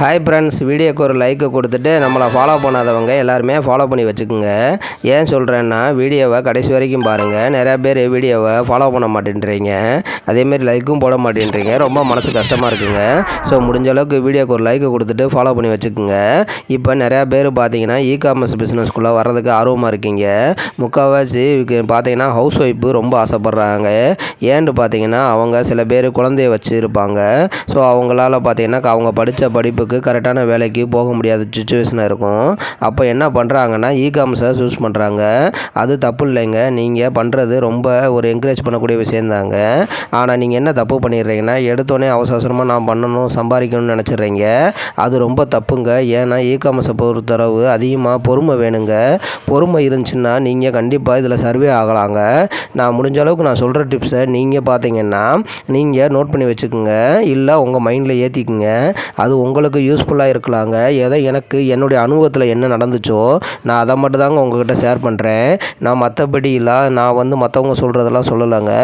Hi friends, வீடியோக்கு ஒரு லைக்கை கொடுத்துட்டு நம்மளை ஃபாலோ பண்ணாதவங்க எல்லாருமே ஃபாலோ பண்ணி வச்சுக்கோங்க. ஏன் சொல்கிறேன்னா, வீடியோவை கடைசி வரைக்கும் பாருங்கள். நிறையா பேர் வீடியோவை ஃபாலோ பண்ண மாட்டேன்றீங்க, அதேமாரி லைக்கும் போட மாட்டேன்றீங்க. ரொம்ப மனசு கஷ்டமாக இருக்குங்க. ஸோ முடிஞ்ச அளவுக்கு வீடியோக்கு ஒரு லைக்கை கொடுத்துட்டு ஃபாலோ பண்ணி வச்சுக்கோங்க. இப்போ நிறையா பேர் பார்த்தீங்கன்னா காமர்ஸ் பிஸ்னஸ்க்குள்ளே வர்றதுக்கு ஆர்வமாக இருக்கீங்க. முக்கால்வாசி பார்த்தீங்கன்னா ஹவுஸ் ஒய்ஃபு ரொம்ப ஆசைப்பட்றாங்க. ஏன்னு பார்த்தீங்கன்னா, அவங்க சில பேர் குழந்தைய வச்சு இருப்பாங்க. ஸோ அவங்களால பார்த்தீங்கன்னா அவங்க படித்த படிப்புக்கு கரெக்டான வேலைக்கு போக முடியாத சுச்சுவேஷனாக இருக்கும். அப்போ என்ன பண்ணுறாங்கன்னா, காமர்ஸை சூஸ் பண்ணுறாங்க. அது தப்பு இல்லைங்க. நீங்கள் பண்ணுறது ரொம்ப ஒரு என்கரேஜ் பண்ணக்கூடிய விஷயந்தாங்க. ஆனால் நீங்கள் என்ன தப்பு பண்ணிடுறீங்கன்னா, எடுத்தோடனே அவசரமாக நான் பண்ணணும், சம்பாதிக்கணும்னு நினச்சிட்றீங்க. அது ரொம்ப தப்புங்க. ஏன்னா காமர்ஸை பொறுத்தளவு அதிகமாக பொறுமை வேணுங்க. பொறுமை இருந்துச்சுன்னா நீங்கள் கண்டிப்பாக இதில் சர்வே ஆகலாங்க. நான் முடிஞ்ச அளவுக்கு நான் சொல்கிற டிப்ஸை நீங்கள் பார்த்தீங்கன்னா நீங்கள் நோட் பண்ணி வச்சுக்கோங்க, இல்லை உங்கள் மைண்டில் ஏற்றிக்குங்க. அது உங்களுக்கு யூஸ்ஃபுல்லாக இருக்கலாங்க. ஏதோ எனக்கு என்னுடைய அனுபவத்தில் என்ன நடந்துச்சோ நான் அதை மட்டும் தாங்க உங்கள்கிட்ட ஷேர் பண்ணுறேன். நான் மற்றபடிலாம் நான் மற்றவங்க சொல்கிறதெல்லாம் சொல்லலைங்க.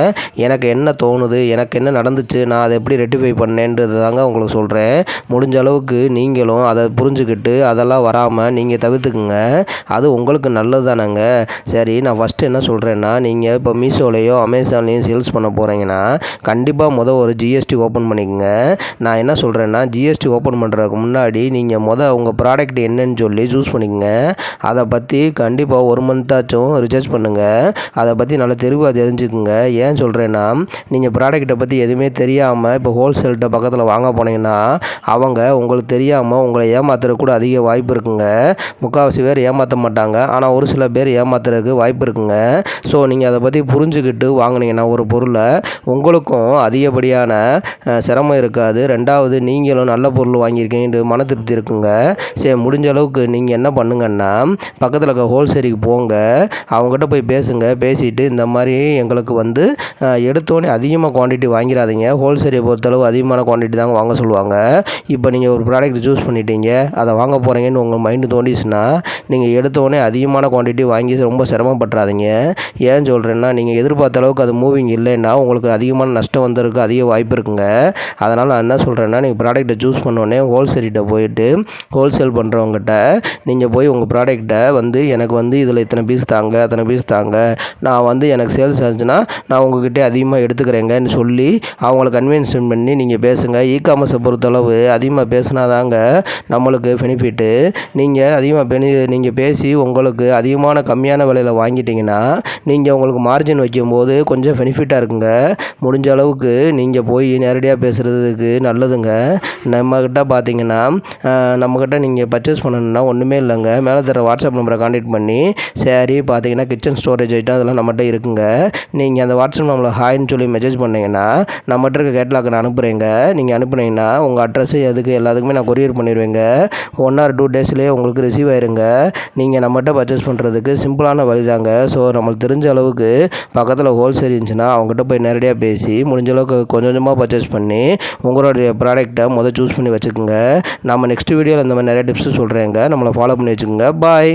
எனக்கு என்ன தோணுது, எனக்கு என்ன நடந்துச்சு, நான் அதை எப்படி ரெக்டிஃபை பண்ணேன்றது தாங்க உங்களுக்கு சொல்கிறேன். முடிஞ்ச அளவுக்கு நீங்களும் அதை புரிஞ்சுக்கிட்டு அதெல்லாம் வராமல் நீங்கள் தவிர்த்துக்குங்க. அது உங்களுக்கு நல்லது தானேங்க. சரி, நான் ஃபஸ்ட்டு என்ன சொல்கிறேன்னா, நீங்கள் இப்போ மீஷோலையோ அமேசான்லேயும் சேல்ஸ் பண்ண போகிறீங்கன்னா கண்டிப்பாக ஒரு ஜிஎஸ்டி ஓப்பன் பண்ணிக்கோங்க. நான் என்ன சொல்கிறேன்னா, ஜிஎஸ்டி ஓப்பன் பண்ணுறதுக்கு முன்னாடி நீங்கள் உங்கள் ப்ராடக்ட் என்னன்னு சொல்லி சூஸ் பண்ணிக்கோங்க. அதை பற்றி கண்டிப்பாக 1 மந்த்தாச்சும் ரிசர்ச் பண்ணுங்கள். அதை பற்றி நல்லா தெளிவாக தெரிஞ்சுக்குங்க. ஏன் சொல்கிறேன்னா, நீங்கள் ப்ராடக்ட்டை பற்றி எதுவுமே தெரியாமல் இப்போ ஹோல்சேல்கிட்ட பக்கத்தில் வாங்க போனீங்கன்னா அவங்க உங்களுக்கு தெரியாமல் உங்களை ஏமாத்துறதுக்கு கூட அதிக வாய்ப்பு இருக்குங்க. முக்கால்வாசி பேர் ஏமாற்ற மாட்டாங்க, ஆனால் ஒரு சில பேர் ஏமாத்துறதுக்கு வாய்ப்பு இருக்குங்க. ஸோ நீங்கள் அதை பற்றி புரிஞ்சுக்கிட்டு வாங்கினீங்கன்னா ஒரு பொருளை உங்களுக்கும் அதிகப்படியான சிரமம் இருக்காது. ரெண்டாவது, நீங்களும் நல்ல பொருள் வாங்கியிருக்கீங்க மன திருப்தி இருக்குங்க. சரி, முடிஞ்ச அளவுக்கு நீங்கள் என்ன பண்ணுங்கன்னா, பக்கத்தில் இருக்க ஹோல்சேலுக்கு போங்க. அவங்ககிட்ட போய் பேசுங்க. பேசிவிட்டு இந்த மாதிரி எங்களுக்கு எடுத்தோடனே அதிகமாக குவான்டிட்டி வாங்கிடாதீங்க, ஹோல்சேலை பொறுத்தளவு அதிகமான குவான்டிட்டி தாங்க வாங்க சொல்லுவாங்க. இப்போ நீங்கள் ஒரு ப்ராடக்ட் சூஸ் பண்ணிட்டீங்க, அதை வாங்க போகிறீங்கன்னு உங்கள் மைண்டு தோண்டிச்சுன்னா நீங்கள் எடுத்தோடனே அதிகமான குவான்டிட்டி வாங்கி ரொம்ப சிரமப்பட்டுறாதீங்க. ஏன் சொல்கிறேன்னா, நீங்கள் எதிர்பார்த்த அளவுக்கு அது மூவிங் இல்லைன்னா உங்களுக்கு அதிகமான நஷ்டம் வந்ததுக்கு அதிக வாய்ப்பு இருக்குங்க. அதனால் நான் என்ன சொல்கிறேன்னா, நீங்கள் ப்ராடக்ட்டை சூஸ் பண்ணோடனே ஹோல்சேல்கிட்ட போயிட்டு ஹோல்சேல் பண்ணுறவங்ககிட்ட நீங்கள் போய் உங்கள் ப்ராடக்ட்டை எனக்கு இதில் இத்தனை பீஸ் தாங்க, அத்தனை பீஸ் தாங்க, நான் எனக்கு சேல்ஸ் ஆச்சுன்னா நான் உங்கள்கிட்ட அதிகமாக எடுத்துக்கிறேங்கன்னு சொல்லி அவங்கள கன்வின்ஸ் பண்ணி நீங்கள் பேசுங்க. காமர்ஸை பொறுத்தளவு அதிகமாக பேசினாதாங்க நம்மளுக்கு பெனிஃபிட்டு. நீங்கள் அதிகமாக நீங்கள் பேசி உங்களுக்கு அதிகமான கம்மியான விலையில் வாங்கிட்டீங்கன்னா நீங்கள் உங்களுக்கு மார்ஜின் வைக்கும்போது கொஞ்சம் பெனிஃபிட்டாக இருக்குங்க. முடிஞ்ச அளவுக்கு நீங்கள் போய் நேரடியாக பேசுகிறதுக்கு நல்லதுங்க. நம்மக்கிட்ட பார்த்தீங்கன்னா நம்மக்கிட்ட நீங்கள் பர்ச்சேஸ் பண்ணணுன்னா ஒன்றுமே இல்லைங்க. மேலே தர வாட்ஸ்அப் நம்பரை கான்டாக்ட் பண்ணி சரி பார்த்தீங்கன்னா கிச்சன் ஸ்டோரேஜ் ஐட்டம் அதெல்லாம் நம்மகிட்ட இருக்குங்க. நீங்கள் அந்த வாட்ஸ்அப் நம்பரில் ஹாய்ன்னு சொல்லி மெசேஜ் பண்ணிங்கன்னா நம்மகிட்ட இருக்க கேட்லாக் நான் அனுப்புகிறேங்க. நீங்கள் அனுப்புனீங்கன்னா உங்கள் அட்ரஸு எதுக்கு எல்லாத்துக்குமே நான் கொரியர் பண்ணிடுவேங்க. 1 or 2 டேஸ்லேயே உங்களுக்கு ரிசீவ் ஆயிருங்க. நீங்கள் நம்மகிட்ட பர்ச்சேஸ் பண்ணுறதுக்கு சிம்பிளான வழி தாங்க. ஸோ நம்மளுக்கு தெரிஞ்ச அளவுக்கு பக்கத்தில் ஹோல்சேல் இருந்துச்சுன்னா அவங்ககிட்ட போய் நேரடியாக பேசி முடிஞ்ச அளவுக்கு கொஞ்சம் கொஞ்சமாக பர்ச்சேஸ் பண்ணி உங்களுடைய ப்ராடக்ட்டை சூஸ் பண்ணி வச்சுக்கோங்க. நம்ம நெக்ஸ்ட் வீடியோவில் இந்த மாதிரி நிறைய டிப்ஸு சொல்கிறேங்க. நம்மளை ஃபாலோ பண்ணி வச்சுக்கோங்க. பாய்.